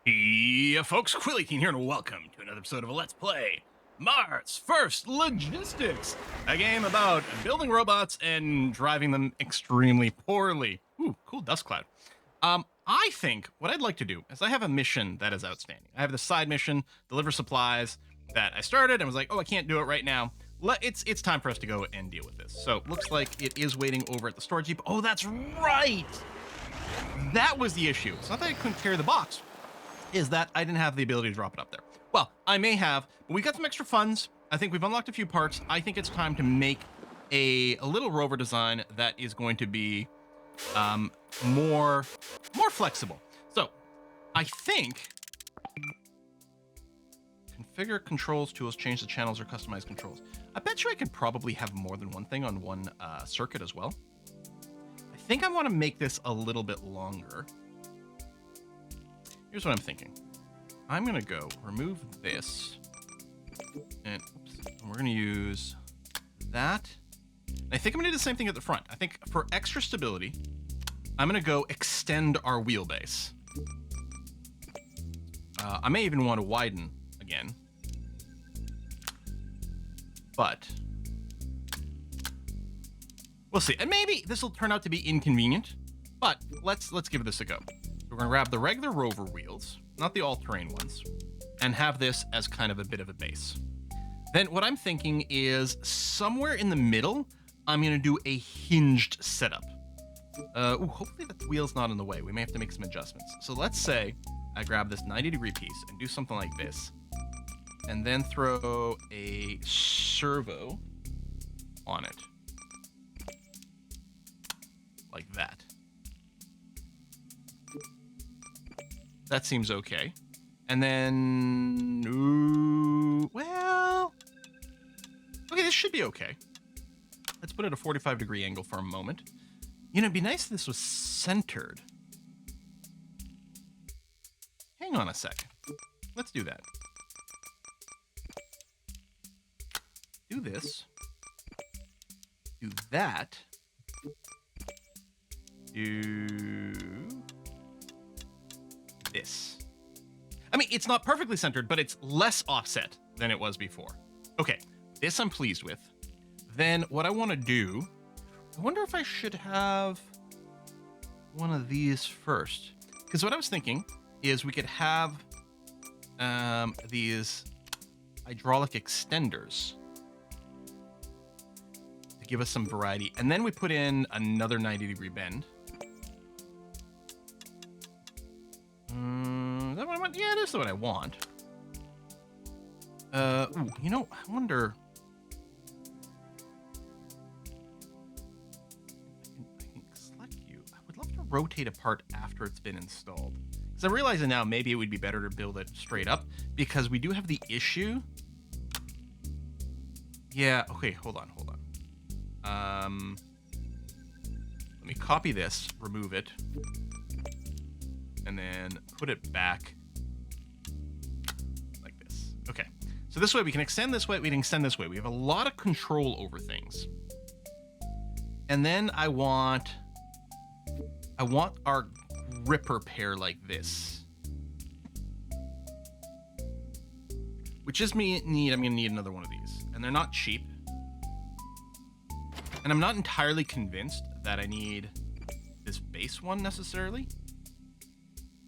Yeah, folks, Quillykin here, and welcome to another episode of a Let's Play Mars First Logistics, a game about building robots and driving them extremely poorly. Ooh, cool dust cloud. I think what I'd like to do is I have a mission that is outstanding. I have the side mission, deliver supplies, that I started and was like, oh, I can't do it right now. It's time for us to go and deal with this. So looks like it is waiting over at the storage depot. Oh, that's right. That was the issue. It's not that I couldn't carry the box, is that I didn't have the ability to drop it up there. Well, I may have, but we got some extra funds. I think we've unlocked a few parts. I think it's time to make a little rover design that is going to be more flexible. So I think configure controls tools, change the channels or customize controls. I bet you I could probably have more than one thing on one circuit as well. I think I want to make this a little bit longer. Here's what I'm thinking. I'm going to go remove this, and we're going to use that. And I think I'm going to do the same thing at the front. I think for extra stability, I'm going to go extend our wheelbase. I may even want to widen again, but we'll see. And maybe this will turn out to be inconvenient, but let's give this a go. We're going to grab the regular rover wheels, not the all-terrain ones, and have this as kind of a bit of a base. Then what I'm thinking is somewhere in the middle, I'm going to do a hinged setup. Hopefully the wheel's not in the way. We may have to make some adjustments. So let's say I grab this 90-degree piece and do something like this, and then throw a servo on it. Like that. That seems okay. And then, well, okay, this should be okay. Let's put it at a 45-degree angle for a moment. You know, it'd be nice if this was centered. Hang on a sec. Let's do that. Do this. Do that. Do this. I mean, it's not perfectly centered, but it's less offset than it was before. Okay, this I'm pleased with. Then what I want to do, I wonder if I should have one of these first. Because what I was thinking is we could have these hydraulic extenders to give us some variety. And then we put in another 90-degree bend. Is that what I want? Yeah, this is what I want. You know, I wonder. I can select you. I would love to rotate a part after it's been installed. Because I'm realizing now maybe it would be better to build it straight up because we do have the issue. Yeah, okay, hold on. Let me copy this, remove it, and then put it back like this. Okay, so this way we can extend this way, we can extend this way. We have a lot of control over things. And then I want our gripper pair like this. Which is I'm gonna need another one of these. And they're not cheap. And I'm not entirely convinced that I need this base one necessarily.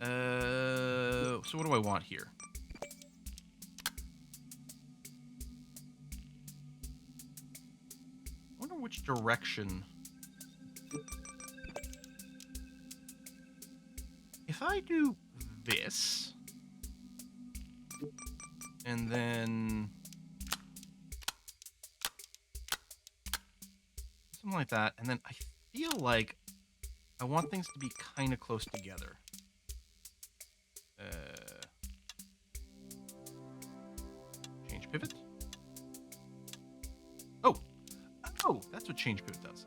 So what do I want here? I wonder which direction. If I do this, and then something like that, and then I feel like I want things to be kind of close together. Change pivot. Oh, that's what change pivot does.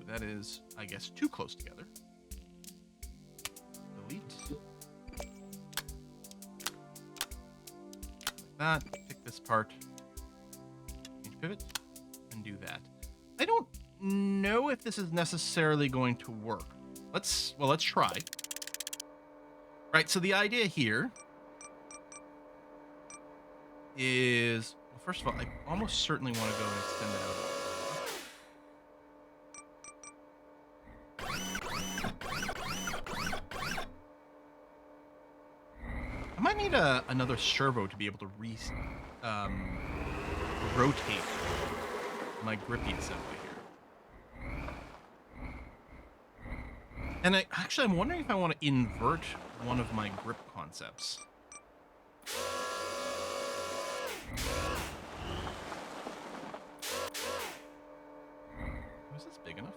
That is, I guess, too close together. Delete. Like that. Pick this part. Change pivot, and do that. I don't know if this is necessarily going to work. Let's try. Right, so the idea here is, well, first of all, I almost certainly want to go and extend it out. I might need another servo to be able to um, rotate my grippy assembly here. And I'm wondering if I want to invert one of my grip concepts. Is this big enough?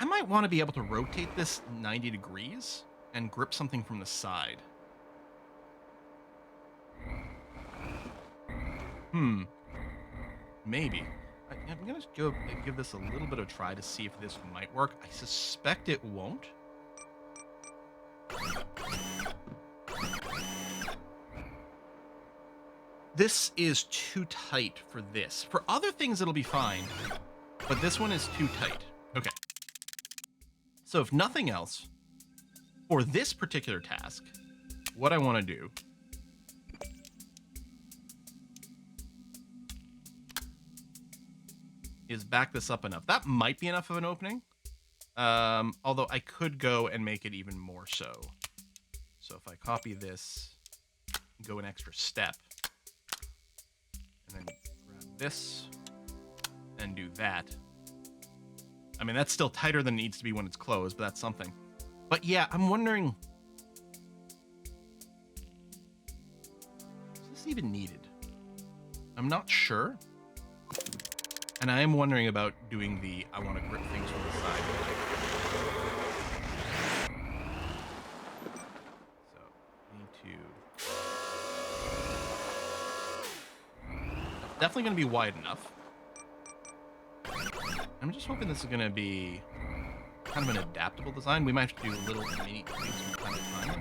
I might want to be able to rotate this 90 degrees and grip something from the side. Maybe. I'm going to go give this a little bit of try to see if this might work. I suspect it won't. This is too tight for this. For other things, it'll be fine. But this one is too tight. Okay. So if nothing else, for this particular task, what I want to do is back this up enough. That might be enough of an opening. Although I could go and make it even more so. So if I copy this, go an extra step, and then grab this and do that. I mean, that's still tighter than it needs to be when it's closed, but that's something. But yeah, I'm wondering, is this even needed? I'm not sure. And I am wondering about doing the, I want to grip things from the side. So, need to... It's definitely going to be wide enough. I'm just hoping this is going to be kind of an adaptable design. We might have to do a little mini tweaks from time to time.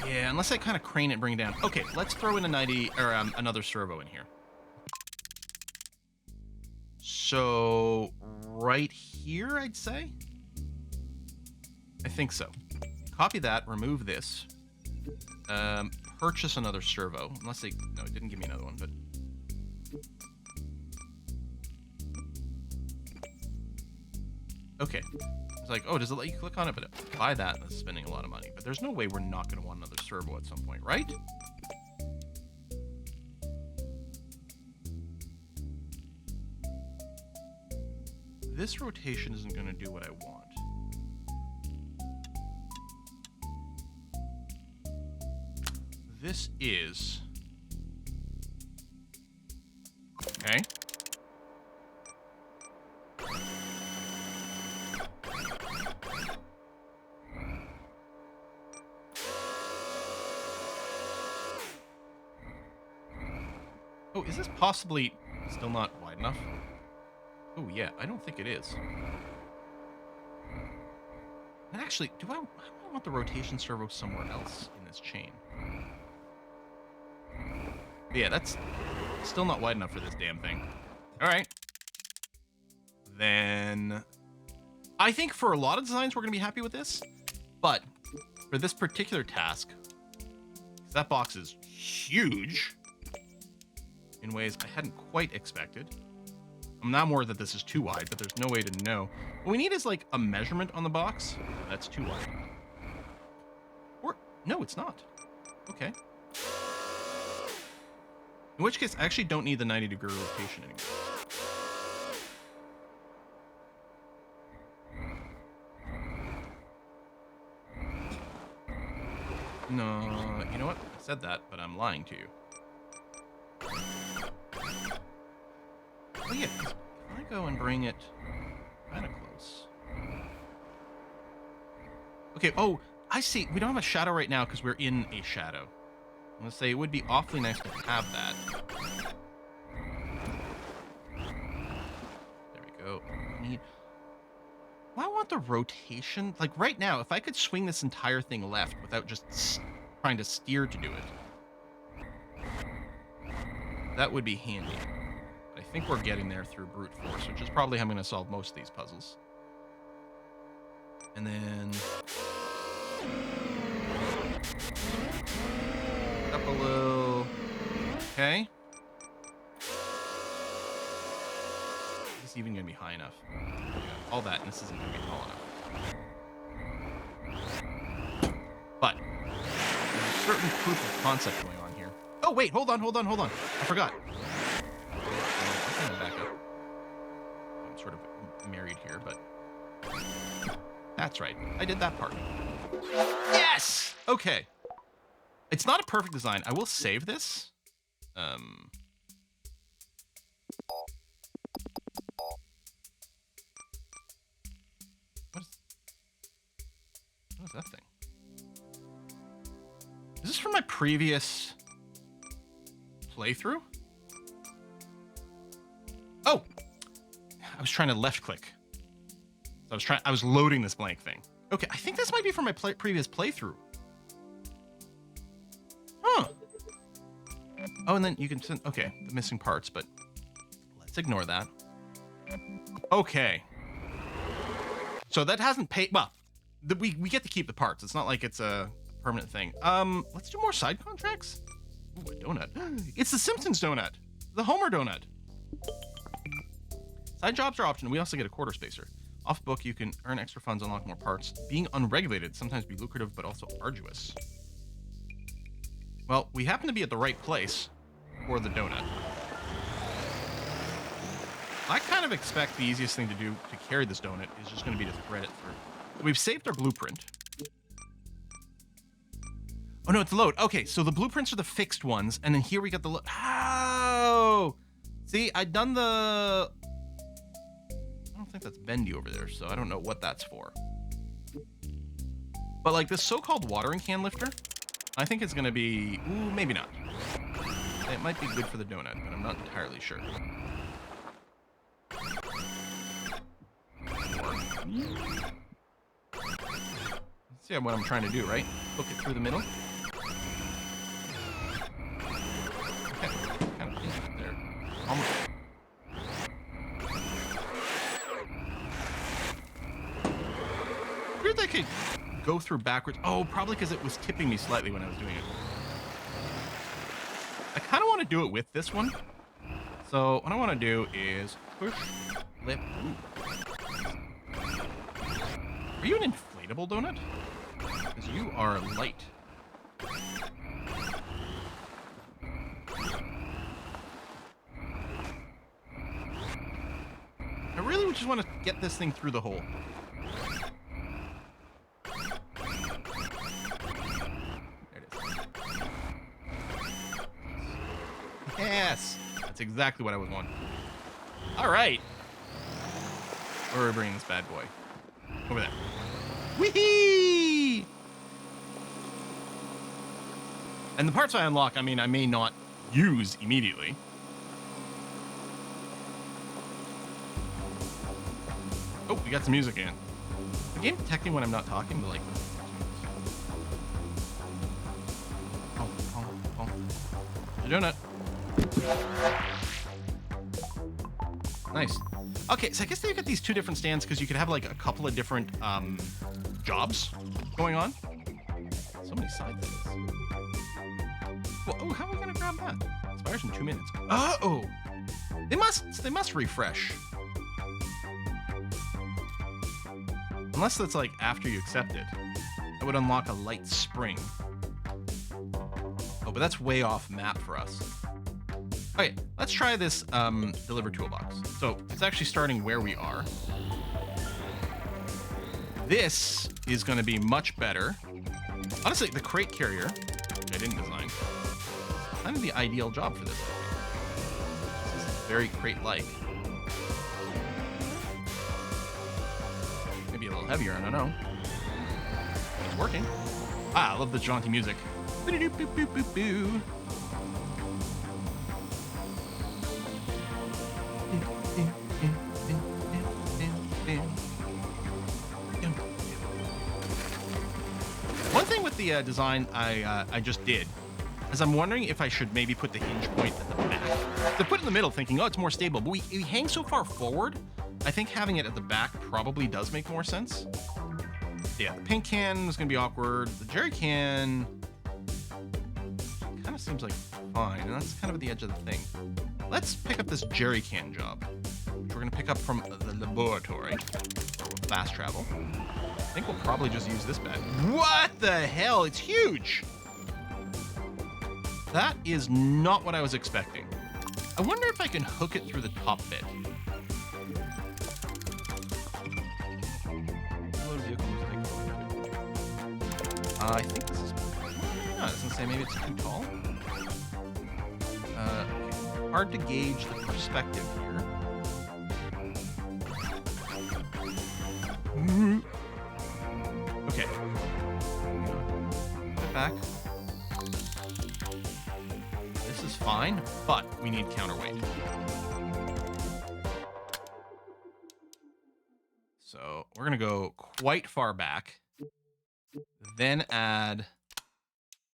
Yeah, unless I kind of crane it and bring it down. Okay, let's throw in a 90 or another servo in here. So right here, I'd say. I think so. Copy that. Remove this. Purchase another servo. Unless they, no, it didn't give me another one, but. Okay. It's like, oh, does it let you click on it? But buy that, that's spending a lot of money. But there's no way we're not going to want another servo at some point, right? This rotation isn't going to do what I want. This is... Okay. Oh, is this possibly still not wide enough? Oh, yeah, I don't think it is. And actually, do I want the rotation servo somewhere else in this chain? But yeah, that's still not wide enough for this damn thing. All right. Then I think for a lot of designs, we're going to be happy with this. But for this particular task, that box is huge in ways I hadn't quite expected. I'm not more that this is too wide, but there's no way to know. What we need is like a measurement on the box. That's too wide. Or, no, it's not. Okay. In which case, I actually don't need the 90-degree rotation anymore. No, you know what? I said that, but I'm lying to you. Oh yeah, if I go and bring it kind of close. Okay, oh, I see. We don't have a shadow right now because we're in a shadow. I'm going to say it would be awfully nice to have that. There we go. Well, I want the rotation. Like right now, if I could swing this entire thing left without just trying to steer to do it, that would be handy. I think we're getting there through brute force, which is probably how I'm going to solve most of these puzzles. And then up a little. Okay. Is this even going to be high enough? All that, and this isn't going to be tall enough. But there's a certain proof of concept going on here. Oh, wait, hold on. I forgot. I'm back up. I'm sort of married here, but that's right. I did that part. Yes! Okay. It's not a perfect design. I will save this. What is that thing? Is this from my previous playthrough? Oh! I was trying to left click. I was loading this blank thing. Okay, I think this might be from my previous playthrough. Huh. Oh, and then you can send, okay, the missing parts, but let's ignore that. Okay. So that hasn't paid, well, we get to keep the parts. It's not like it's a permanent thing. Let's do more side contracts. Ooh, a donut. It's the Simpsons donut. The Homer donut. Side jobs are optional. We also get a quarter spacer. Off book, you can earn extra funds, unlock more parts. Being unregulated sometimes be lucrative, but also arduous. Well, we happen to be at the right place for the donut. I kind of expect the easiest thing to do to carry this donut is just going to be to thread it through. We've saved our blueprint. Oh, no, it's the load. Okay, so the blueprints are the fixed ones, and then here we got the load. Oh! See, I'd done the... I don't think that's bendy over there, so I don't know what that's for. But, like, this so-called watering can lifter, I think it's going to be... Ooh, maybe not. It might be good for the donut, but I'm not entirely sure. See what I'm trying to do, right? Hook it through the middle. Okay, kind of pinched it there. Almost. Weird that I could go through backwards. Oh, probably because it was tipping me slightly when I was doing it. I kind of want to do it with this one. So what I want to do is push, flip. Ooh. Are you an inflatable donut? Because you are light. I really just want to get this thing through the hole. There it is. Yes! That's exactly what I was wanting. All right. Where are we bringing this bad boy? Over there. Whee! And the parts I unlock, I mean, I may not use immediately. Oh, we got some music in. The game detecting when I'm not talking, but like... Oh, the donut. Nice. Okay, so I guess they've got these two different stands because you could have like a couple of different jobs going on. So many side things. Well, oh, how are we gonna grab that? Expires in 2 minutes. Oh, they must refresh. Unless that's like after you accept it, that would unlock a light spring. Oh, but that's way off map for us. Okay, let's try this deliver toolbox. So it's actually starting where we are. This is going to be much better. Honestly, the crate carrier, which I didn't design, is kind of the ideal job for this. This is very crate-like. Maybe a little heavier, I don't know. It's working. Ah, I love the jaunty music. Boo-doo-boo-boo-boo-boo. One thing with the design I just did is I'm wondering if I should maybe put the hinge point at the back They put it in the middle thinking, oh, it's more stable. But we hang so far forward, I think having it at the back probably does make more sense. Yeah, the pink can is going to be awkward. The jerry can kind of seems like fine, and that's kind of at the edge of the thing. Let's pick up this jerry can job, which we're going to pick up from the laboratory. We'll fast travel. I think we'll probably just use this bed. What the hell? It's huge! That is not what I was expecting. I wonder if I can hook it through the top bit. I think this is... No, I was going to say maybe it's too tall. Hard to gauge the perspective here. Okay. Get back. This is fine, but we need counterweight. So we're going to go quite far back. Then add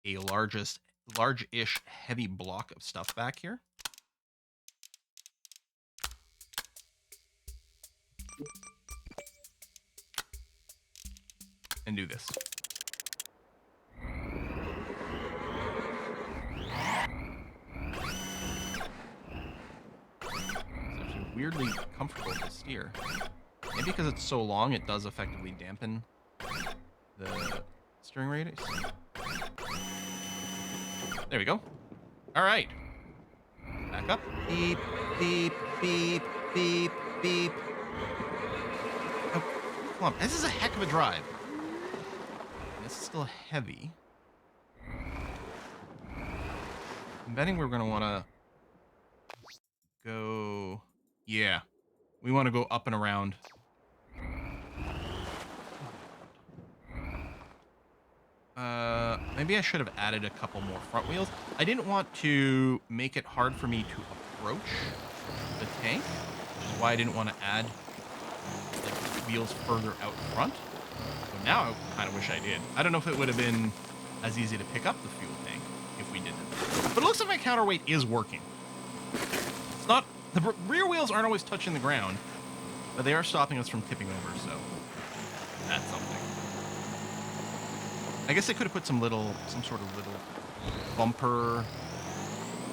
a large-ish heavy block of stuff back here. And do this. It's actually weirdly comfortable to steer. Maybe because it's so long, it does effectively dampen the steering radius. There we go. All right. Back up. Beep, beep, beep, beep, beep. Oh, come on. This is a heck of a drive. This is still heavy. I'm betting we're going to want to go... Yeah. We want to go up and around. Maybe I should have added a couple more front wheels. I didn't want to make it hard for me to approach the tank, which is why I didn't want to add like wheels further out front. So now I kind of wish I did. I don't know if it would have been as easy to pick up the fuel tank if we didn't. But it looks like my counterweight is working. It's not... The rear wheels aren't always touching the ground, but they are stopping us from tipping over, so that's something. I guess they could have put some sort of little bumper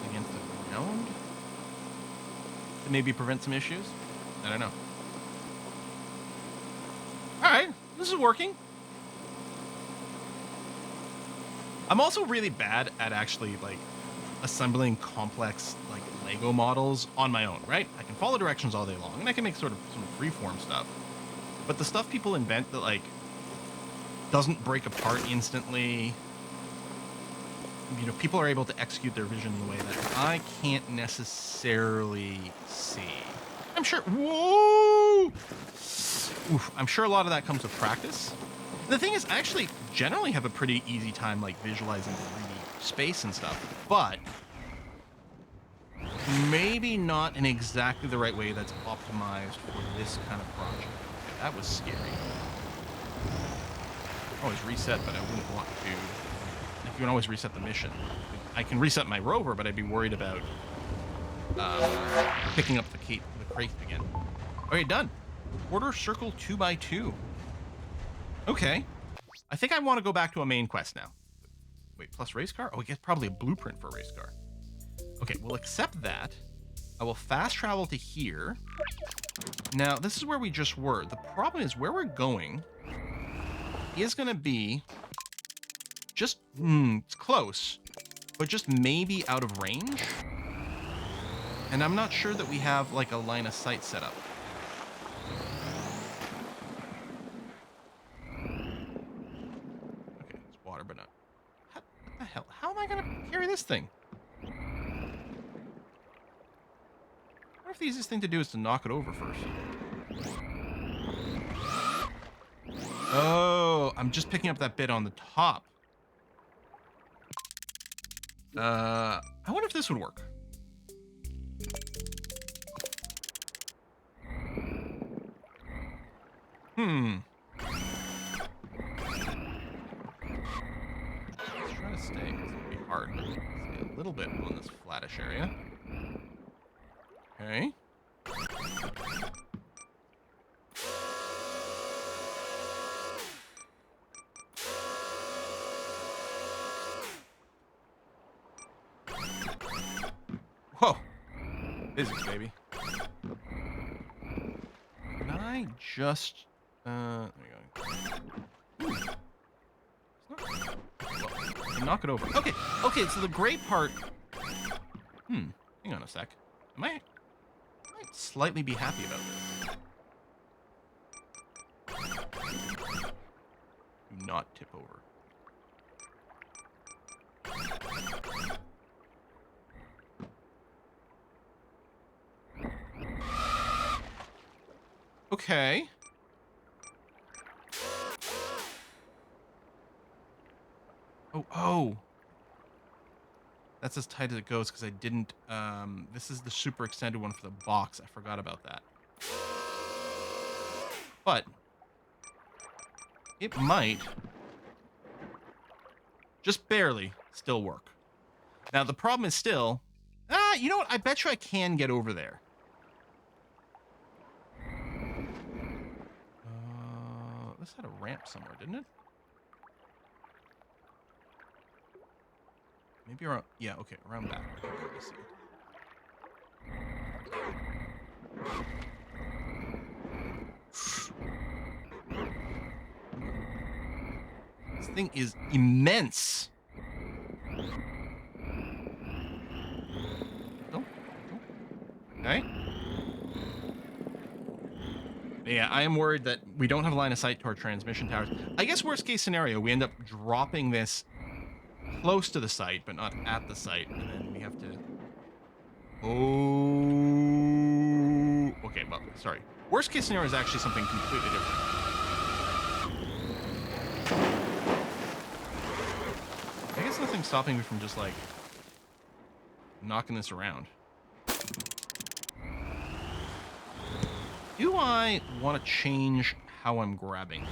against the ground to maybe prevent some issues. I don't know. All right, this is working. I'm also really bad at actually like assembling complex like Lego models on my own, right? I can follow directions all day long, and I can make sort of some freeform stuff. But the stuff people invent that like doesn't break apart instantly, you know, people are able to execute their vision in a way that I can't necessarily see. I'm sure. Whoa! Oof, I'm sure a lot of that comes with practice. The thing is, I actually generally have a pretty easy time like visualizing 3D space and stuff, but maybe not in exactly the right way that's optimized for this kind of project. Okay, that was scary. Always reset, but I wouldn't want to. You can always reset the mission. I can reset my rover, but I'd be worried about picking up the crate again. Okay, done. Quarter circle 2x2. Okay. I think I want to go back to a main quest now. Wait, plus race car? Oh, I guess probably a blueprint for a race car. Okay, we'll accept that. I will fast travel to here. Now, this is where we just were. The problem is where we're going is going to be just, it's close, but just maybe out of range. And I'm not sure that we have like a line of sight set up. Okay, it's water, but not. What the hell? How am I going to carry this thing? I wonder if the easiest thing to do is to knock it over first. Oh, I'm just picking up that bit on the top. I wonder if this would work. Let's try to stay. It's gonna be hard, but stay a little bit on this flattish area. Okay. Whoa. Physics, baby. Can I just... there we go. Knock it over. Okay, okay, so the gray part... hang on a sec. I might slightly be happy about this. Do not tip over. Okay. Oh. That's as tight as it goes because I didn't, this is the super extended one for the box. I forgot about that. But it might just barely still work. Now, the problem is still, you know what? I bet you I can get over there. This had a ramp somewhere, didn't it? Maybe around, yeah, okay, around back. Okay, I see it. This thing is immense. Oh. Okay. Yeah, I am worried that we don't have line of sight to our transmission towers. I guess worst case scenario, we end up dropping this close to the site, but not at the site, and then we have to... Oh... Okay, well, sorry. Worst case scenario is actually something completely different. I guess nothing's stopping me from just, like, knocking this around. Do I want to change how I'm grabbing?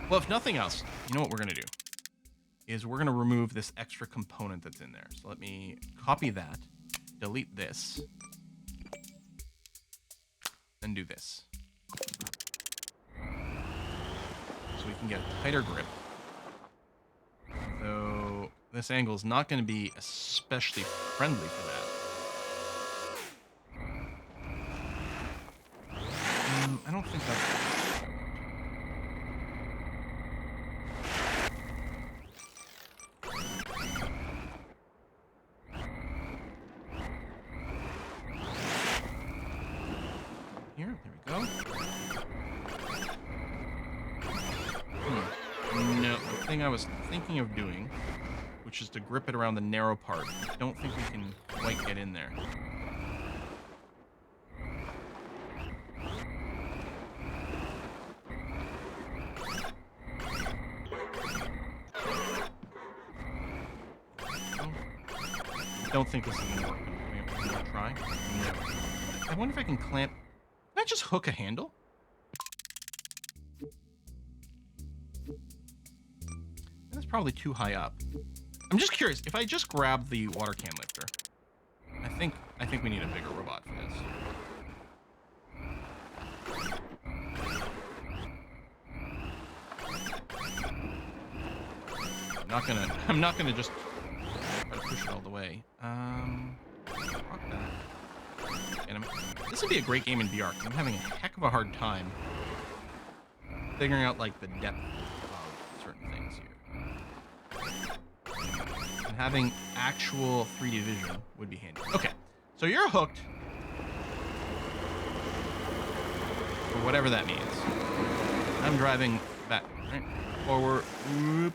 Well, if nothing else, you know what we're going to do? Is we're going to remove this extra component that's in there. So let me copy that, delete this, and do this. So we can get a tighter grip. Though this angle is not going to be especially friendly for that. I don't think that's... Here, there we go. No, the thing I was thinking of doing, which is to grip it around the narrow part. I don't think we can quite get in there. Don't think this is going to work. I'm going to try. I wonder if I can clamp... Can I just hook a handle? That's probably too high up. I'm just curious. If I just grab the water can lifter, I think we need a bigger robot for this. I'm not gonna just try to push it all the way. Fuck that. And this would be a great game in VR. I'm having a heck of a hard time figuring out like the depth of certain things here. And having actual 3D vision would be handy. Okay, so you're hooked. For whatever that means. I'm driving back, right? Forward. Whoop.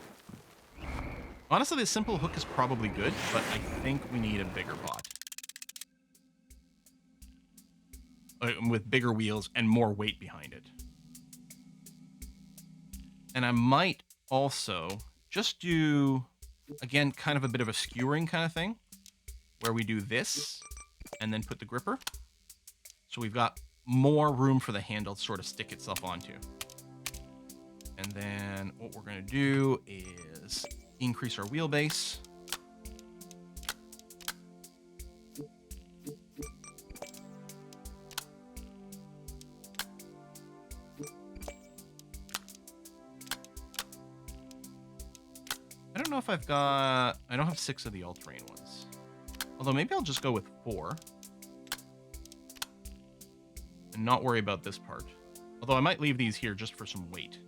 Honestly, the simple hook is probably good, but I think we need a bigger bot. With bigger wheels and more weight behind it. And I might also just do, again, kind of a bit of a skewering kind of thing, where we do this and then put the gripper. So we've got more room for the handle to sort of stick itself onto. And then what we're going to do is increase our wheelbase. don't know if I've got... I don't have 6 of the all-terrain ones. Although maybe I'll just go with 4. And not worry about this part. Although I might leave these here just for some weight.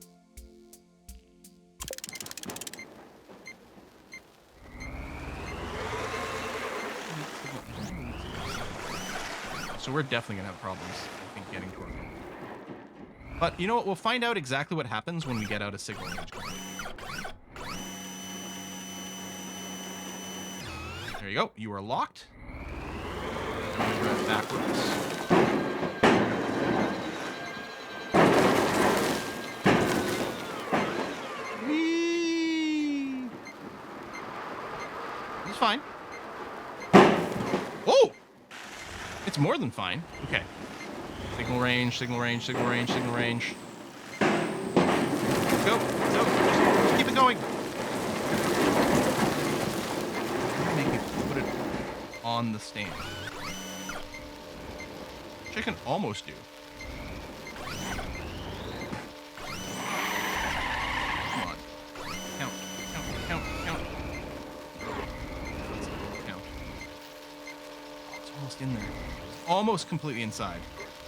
So we're definitely going to have problems, I think, getting to our goal. But you know what? We'll find out exactly what happens when we get out of signal range completely. There you go. You are locked. Drive backwards. Whee! It's fine. Oh! It's more than fine. Okay. Signal range, signal range, signal range, signal range. Go. Go. Just keep it going. Make me put it on the stand. Which I can almost do. Come on. Count. Count. Count. Count. Count. Oh, it's almost in there. It's almost completely inside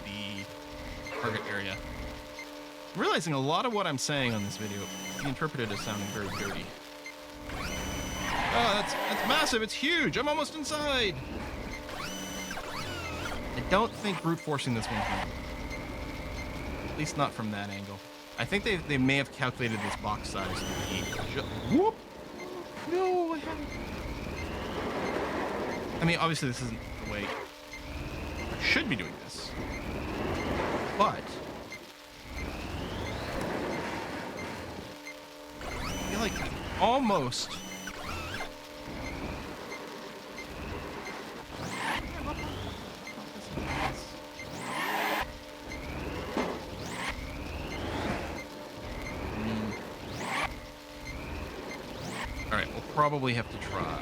the target area. I'm realizing a lot of what I'm saying on this video can be interpreted as sounding very dirty. Oh, that's massive. It's huge. I'm almost inside. I don't think brute forcing this one's going to work. At least not from that angle. I think they may have calculated this box size to be... Whoop! No, I haven't. I mean, obviously this isn't the way I should be doing this. But... I feel like almost... Alright, we'll probably have to try.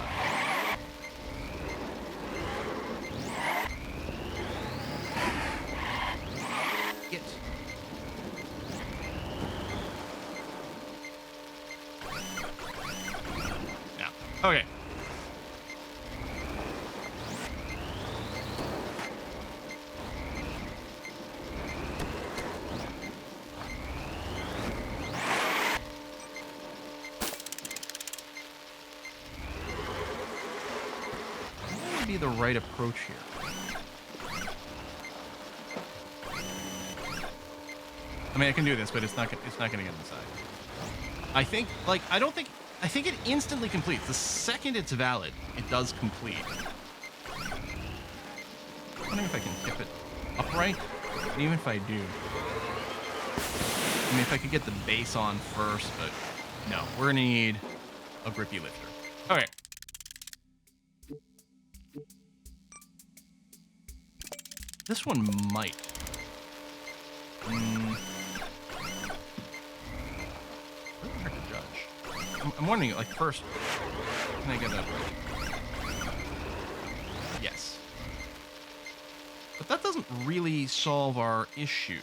Get. Yeah. Okay. Be the right approach here. I mean, I can do this, but it's not going to get inside. I think it instantly completes. The second it's valid, it does complete. I'm wondering if I can tip it upright. And even if I do, I mean, if I could get the base on first, but no, we're gonna need a grippy lifter. Okay. This one might. Really hard to judge. I'm wondering, like, first, can I get that right? Yes. But that doesn't really solve our issue.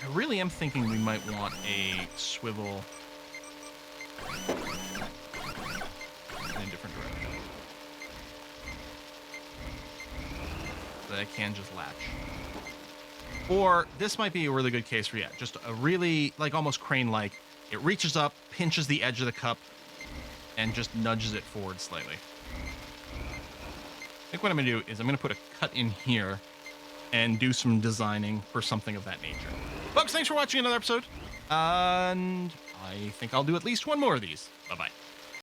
I really am thinking we might want a swivel in a different direction. So that I can just latch. Or this might be a really good case for, yeah, just a really, like, almost crane-like. It reaches up, pinches the edge of the cup, and just nudges it forward slightly. I think what I'm going to do is I'm going to put a cut in here and do some designing for something of that nature. Folks, thanks for watching another episode. And I think I'll do at least one more of these. Bye-bye.